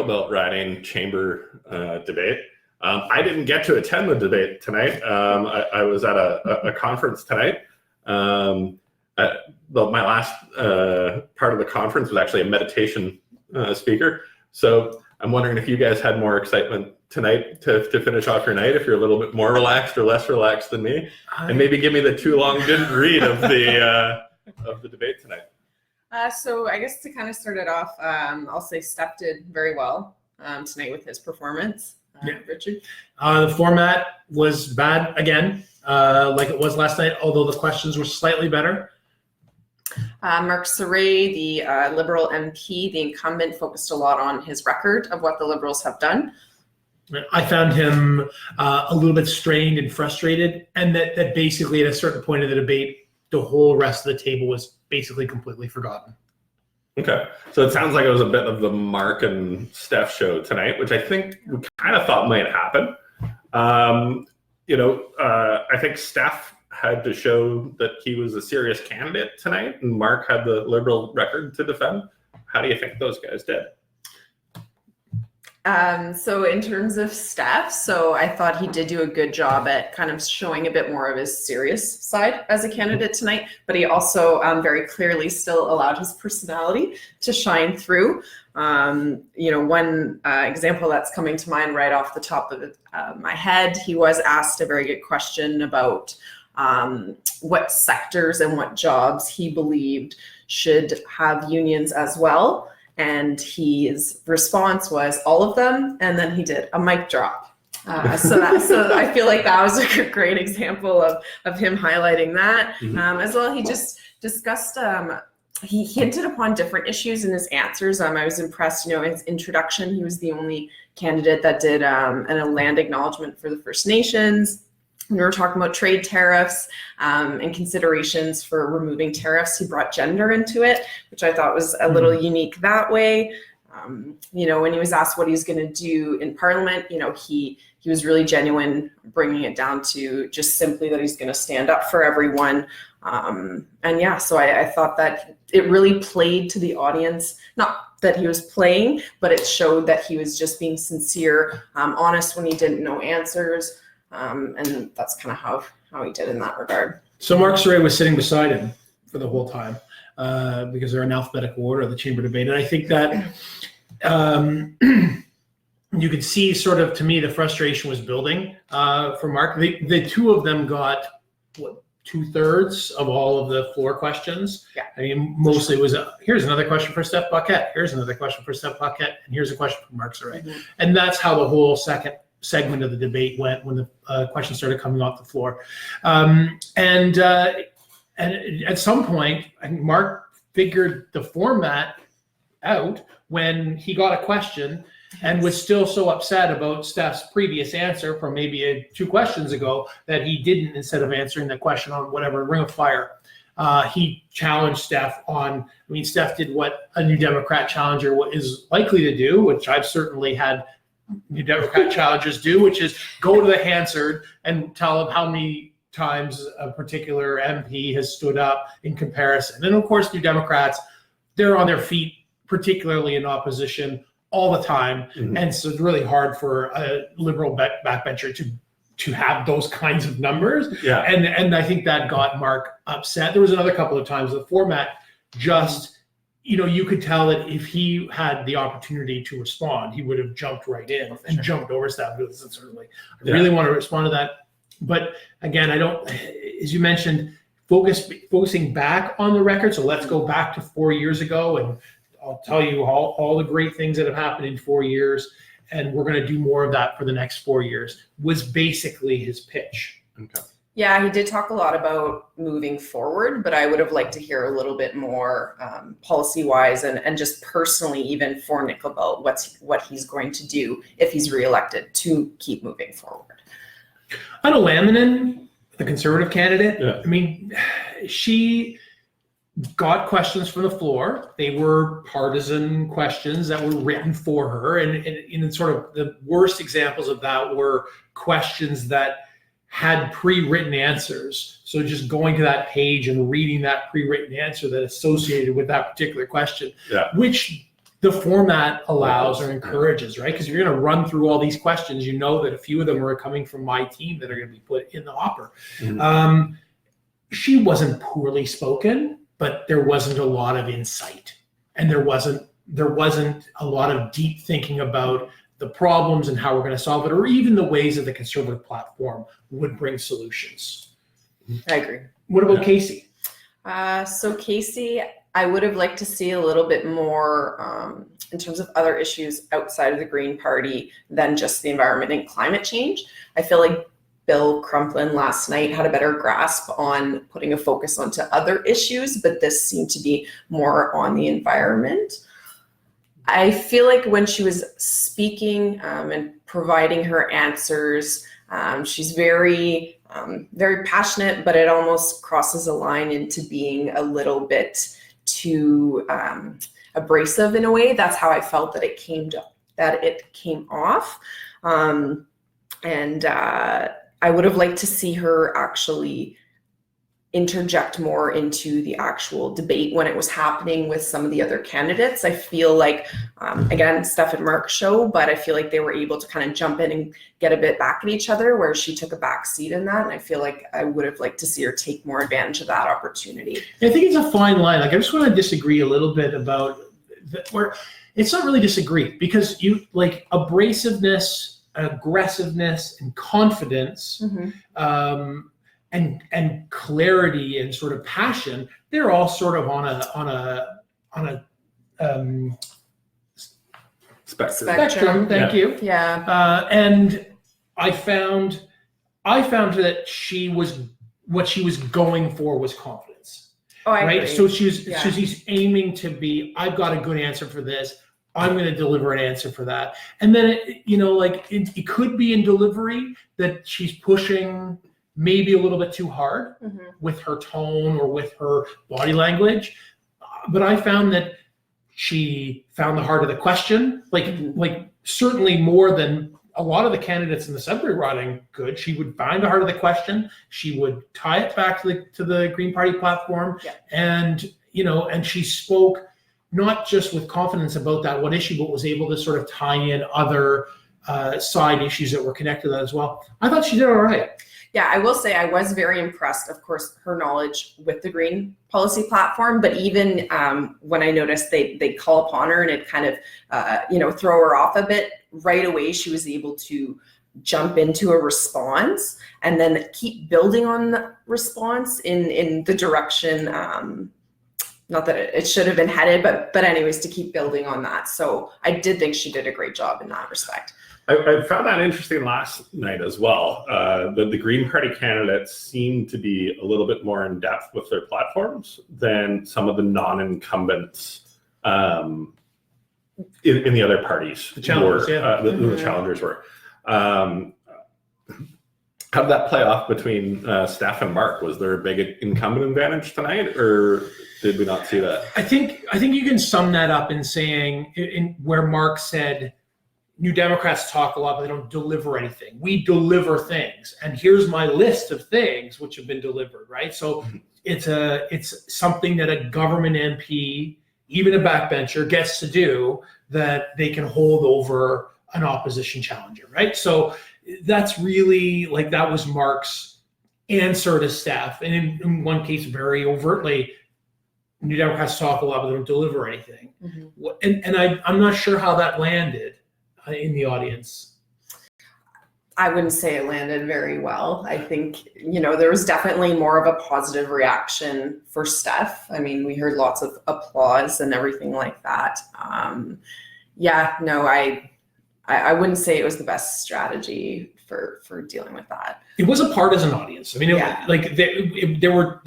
about running chamber debate. I didn't get to attend the debate tonight. I was at a conference tonight. My last part of the conference was actually a meditation speaker. So I'm wondering if you guys had more excitement tonight to finish off your night, if you're a little bit more relaxed or less relaxed than me, and maybe give me the too long didn't read of the debate tonight. So I guess to kind of start it off, I'll say Steph did very well tonight with his performance. Richard? The format was bad again, like it was last night, although the questions were slightly better. Mark Saray, the Liberal MP, the incumbent, focused a lot on his record of what the Liberals have done. I found him a little bit strained and frustrated, and that basically at a certain point of the debate, the whole rest of the table was basically completely forgotten. Okay, so it sounds like it was a bit of the Mark and Steph show tonight, which I think we kind of thought might happen. I think Steph had to show that he was a serious candidate tonight, and Mark had the Liberal record to defend. How do you think those guys did? So in terms of Steph, so I thought he did do a good job at kind of showing a bit more of his serious side as a candidate tonight, but he also very clearly still allowed his personality to shine through. One example that's coming to mind right off the top of my head, he was asked a very good question about what sectors and what jobs he believed should have unions as well. And his response was all of them, and then he did a mic drop. So I feel like that was a great example of him highlighting that. As well, he just discussed, he hinted upon different issues in his answers. I was impressed, his introduction, he was the only candidate that did a land acknowledgement for the First Nations. We were talking about trade tariffs and considerations for removing tariffs. He brought gender into it, which I thought was a little unique that way. When he was asked what he's going to do in Parliament, he was really genuine, bringing it down to just simply that he's going to stand up for everyone. So I thought that it really played to the audience, not that he was playing, but it showed that he was just being sincere, honest when he didn't know answers. And that's kind of how he did in that regard. So Mark Saray was sitting beside him for the whole time because they're in alphabetical order of the chamber debate. And I think that you could see sort of, to me, the frustration was building for Mark. The two of them got, 2/3 of all of the floor questions. Yeah. I mean, mostly it was, here's another question for Steph Paquette. Here's another question for Steph Paquette. And here's a question for Mark Saray. Mm-hmm. And that's how the whole second segment of the debate went when the questions started coming off the floor. And at some point, I think Mark figured the format out when he got a question and was still so upset about Steph's previous answer from maybe 2 questions ago that he didn't, instead of answering the question on whatever Ring of Fire, he challenged Steph on, Steph did what a New Democrat challenger is likely to do, which I've certainly had New Democrat challengers do, which is go to the Hansard and tell them how many times a particular MP has stood up in comparison. And of course, New Democrats, they're on their feet, particularly in opposition, all the time. Mm-hmm. And so it's really hard for a Liberal backbencher to have those kinds of numbers. Yeah. And I think that got Mark upset. There was another couple of times the format just, you could tell that if he had the opportunity to respond, he would have jumped right in and jumped over stuff. I really want to respond to that. But again, I don't, as you mentioned, focusing back on the record. So let's go back to 4 years ago, and I'll tell you all the great things that have happened in 4 years. And we're going to do more of that for the next 4 years, was basically his pitch. Okay. Yeah, he did talk a lot about moving forward, but I would have liked to hear a little bit more policy-wise and just personally, even for Nickel Belt, what he's going to do if he's reelected to keep moving forward. Anna Laminen, the Conservative candidate, she got questions from the floor. They were partisan questions that were written for her. And sort of the worst examples of that were questions that had pre-written answers. So just going to that page and reading that pre-written answer that associated with that particular question, which the format allows or encourages, right? Because you're going to run through all these questions. You know that a few of them are coming from my team that are going to be put in the hopper. Mhm. She wasn't poorly spoken, but there wasn't a lot of insight, and there wasn't a lot of deep thinking about the problems and how we're going to solve it, or even the ways that the Conservative platform would bring solutions. I agree. What about Casey? So Casey, I would have liked to see a little bit more in terms of other issues outside of the Green Party than just the environment and climate change. I feel like Bill Crumplin last night had a better grasp on putting a focus onto other issues, but this seemed to be more on the environment. I feel like when she was speaking and providing her answers, she's very passionate, but it almost crosses a line into being a little bit too abrasive in a way. That's how I felt that it came off. I would have liked to see her actually interject more into the actual debate when it was happening with some of the other candidates. I feel like, again, Steph and Mark show, but I feel like they were able to kind of jump in and get a bit back at each other, where she took a back seat in that. And I feel like I would have liked to see her take more advantage of that opportunity. I think it's a fine line. Like, I just want to disagree a little bit about where it's not really disagree, because you like abrasiveness, aggressiveness, and confidence, and clarity and sort of passion. They're all sort of on a spectrum. Thank you. Yeah. And I found that what she was going for was confidence. Oh, I right. agree. So she's aiming to be, I've got a good answer for this. I'm going to deliver an answer for that. And then, it could be in delivery that she's pushing maybe a little bit too hard with her tone or with her body language. But I found that she found the heart of the question, like certainly more than a lot of the candidates in the Sudbury riding could. She would find the heart of the question. She would tie it back to the Green Party platform. Yeah. And she spoke not just with confidence about that one issue, but was able to sort of tie in other side issues that were connected to that as well. I thought she did all right. Yeah, I will say I was very impressed, of course, her knowledge with the Green Policy platform, but even when I noticed they call upon her and it kind of, throw her off a bit, right away she was able to jump into a response and then keep building on the response in the direction, not that it should have been headed, but anyways, to keep building on that. So I did think she did a great job in that respect. I found that interesting last night as well. The Green Party candidates seem to be a little bit more in depth with their platforms than some of the non-incumbents in the other parties. The challengers, the challengers were. How did that play off between Steph and Mark? Was there a big incumbent advantage tonight, or did we not see that? I think you can sum that up in saying where Mark said, New Democrats talk a lot, but they don't deliver anything. We deliver things, and here's my list of things which have been delivered. Right, so it's something that a government MP, even a backbencher, gets to do that they can hold over an opposition challenger. Right, so that's really that was Mark's answer to Steph, and in one case, very overtly, New Democrats talk a lot, but they don't deliver anything. And I'm not sure how that landed in the audience. I wouldn't say it landed very well. I think, there was definitely more of a positive reaction for Steph. I mean, we heard lots of applause and everything like that. I wouldn't say it was the best strategy for dealing with that. It was a partisan audience. I mean, there were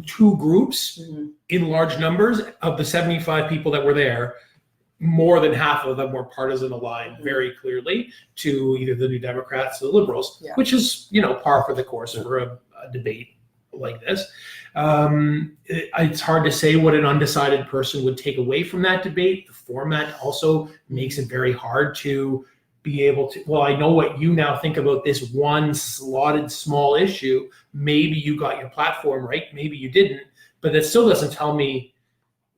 two groups in large numbers. Of the 75 people that were there, more than half of them were partisan aligned very clearly to either the New Democrats or the Liberals, which is, par for the course for a debate like this. It's hard to say what an undecided person would take away from that debate. The format also makes it very hard to be able to, well, I know what you now think about this one slotted small issue. Maybe you got your platform right, maybe you didn't, but that still doesn't tell me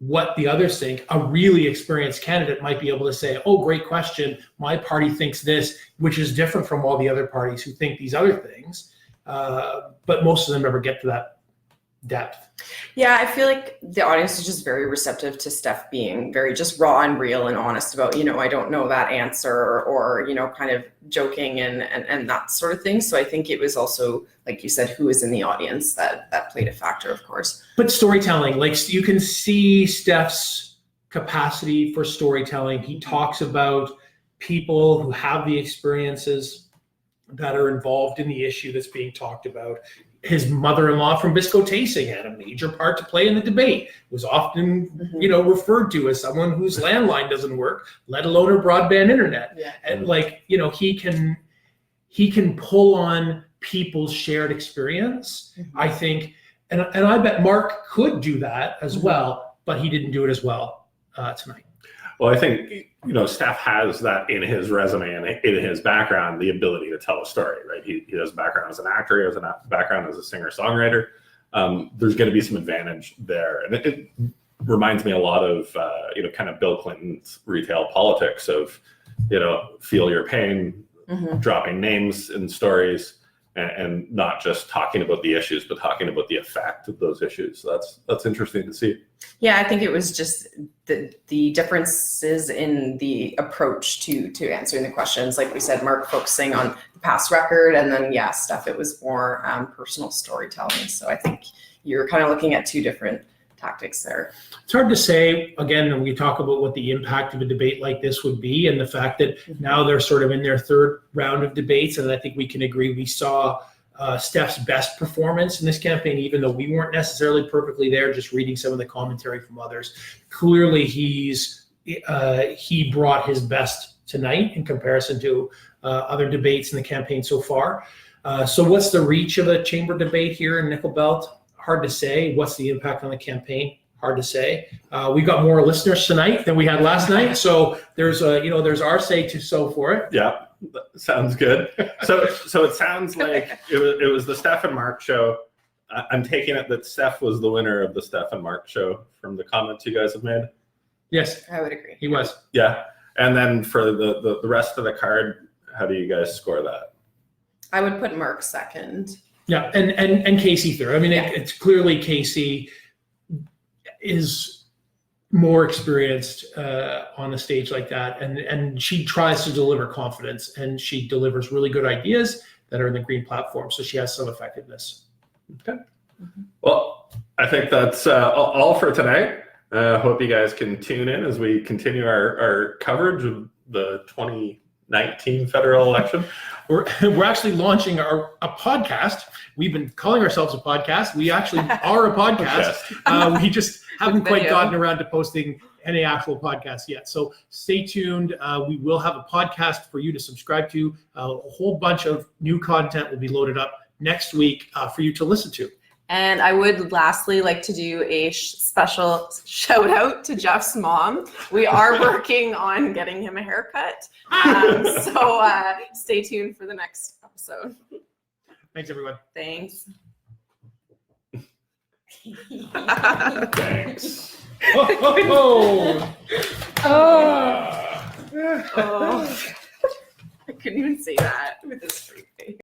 what the others think, a really experienced candidate might be able to say, oh, great question. My party thinks this, which is different from all the other parties who think these other things. But most of them never get to that depth. Yeah, I feel like the audience is just very receptive to Steph being very just raw and real and honest about, I don't know that answer, or, kind of joking and that sort of thing. So I think it was also, like you said, who is in the audience that played a factor, of course. But storytelling, like you can see Steph's capacity for storytelling. He talks about people who have the experiences that are involved in the issue that's being talked about. His mother-in-law from Biscoe Tacing had a major part to play in the debate. Was often, referred to as someone whose landline doesn't work, let alone her broadband internet. Yeah. And he can pull on people's shared experience. I think, and I bet Mark could do that as well, but he didn't do it as well tonight. Well, I think, Steph has that in his resume and in his background, the ability to tell a story, right? He has a background as an actor, he has a background as a singer-songwriter. There's going to be some advantage there. And it reminds me a lot of, kind of Bill Clinton's retail politics of, feel your pain, dropping names in stories, and not just talking about the issues, but talking about the effect of those issues. So that's interesting to see. Yeah, I think it was just the differences in the approach to answering the questions. Like we said, Mark focusing on the past record, and then Steph, it was more personal storytelling. So I think you're kind of looking at two different tactics there. It's hard to say, again, when we talk about what the impact of a debate like this would be, and the fact that now they're sort of in their third round of debates, and I think we can agree we saw Steph's best performance in this campaign, even though we weren't necessarily perfectly there, just reading some of the commentary from others. Clearly, he brought his best tonight in comparison to other debates in the campaign so far. So what's the reach of a chamber debate here in Nickel Belt? Hard to say. What's the impact on the campaign? Hard to say. We've got more listeners tonight than we had last night, so there's our say to sow for it. Yeah, sounds good. So it sounds like it was the Steph and Mark show. I'm taking it that Steph was the winner of the Steph and Mark show from the comments you guys have made. Yes, I would agree. he was. Yeah, and then for the rest of the card, how do you guys score that? I would put Mark second. Yeah, and Casey third. I mean, it's clearly Casey is more experienced on a stage like that, and she tries to deliver confidence, and she delivers really good ideas that are in the green platform, so she has some effectiveness. Okay. Well, I think that's all for tonight. Hope you guys can tune in as we continue our coverage of the 2019 federal election. We're actually launching a podcast. We've been calling ourselves a podcast. We actually are a podcast. We just haven't quite gotten around to posting any actual podcast yet. So stay tuned. We will have a podcast for you to subscribe to. A whole bunch of new content will be loaded up next week for you to listen to. And I would lastly like to do a special shout out to Jeff's mom. We are working on getting him a haircut. So stay tuned for the next episode. Thanks, everyone. Thanks. Thanks. Oh. I couldn't even say that with this straight face.